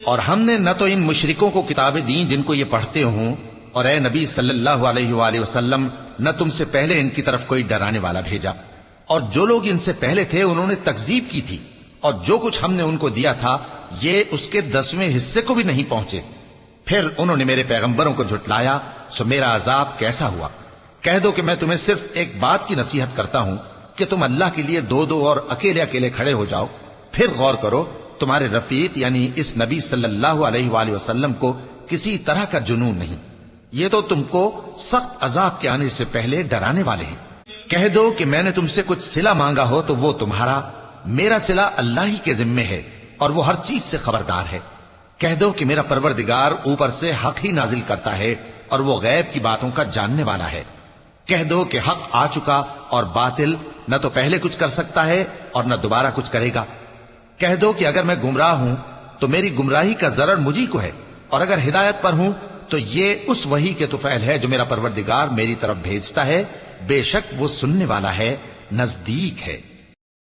اور ہم نے نہ تو ان مشرکوں کو کتابیں دیں جن کو یہ پڑھتے ہوں، اور اے نبی صلی اللہ علیہ وآلہ وسلم نہ تم سے پہلے ان کی طرف کوئی ڈرانے والا بھیجا، اور جو لوگ ان سے پہلے تھے انہوں نے تکذیب کی تھی، اور جو کچھ ہم نے ان کو دیا تھا یہ اس کے 10ویں حصے کو بھی نہیں پہنچے۔ پھر انہوں نے میرے پیغمبروں کو جھٹلایا، سو میرا عذاب کیسا ہوا۔ کہہ دو کہ میں تمہیں صرف ایک بات کی نصیحت کرتا ہوں کہ تم اللہ کے لیے دو دو اور اکیلے اکیلے کھڑے ہو جاؤ، پھر غور کرو تمہارے رفیق یعنی اس نبی صلی اللہ علیہ وآلہ وسلم کو کسی طرح کا جنون نہیں، یہ تو تم کو سخت عذاب کے آنے سے پہلے ڈرانے والے ہیں۔ کہہ دو کہ میں نے تم سے کچھ صلہ مانگا ہو تو وہ تمہارا، میرا صلہ اللہ ہی کے ذمے ہے اور وہ ہر چیز سے خبردار ہے۔ کہہ دو کہ میرا پروردگار اوپر سے حق ہی نازل کرتا ہے اور وہ غیب کی باتوں کا جاننے والا ہے۔ کہہ دو کہ حق آ چکا اور باطل نہ تو پہلے کچھ کر سکتا ہے اور نہ دوبارہ کچھ کرے گا۔ کہہ دو کہ اگر میں گمراہ ہوں تو میری گمراہی کا ضرر مجھی کو ہے، اور اگر ہدایت پر ہوں تو یہ اس وحی کے طفیل ہے جو میرا پروردگار میری طرف بھیجتا ہے، بے شک وہ سننے والا ہے، نزدیک ہے۔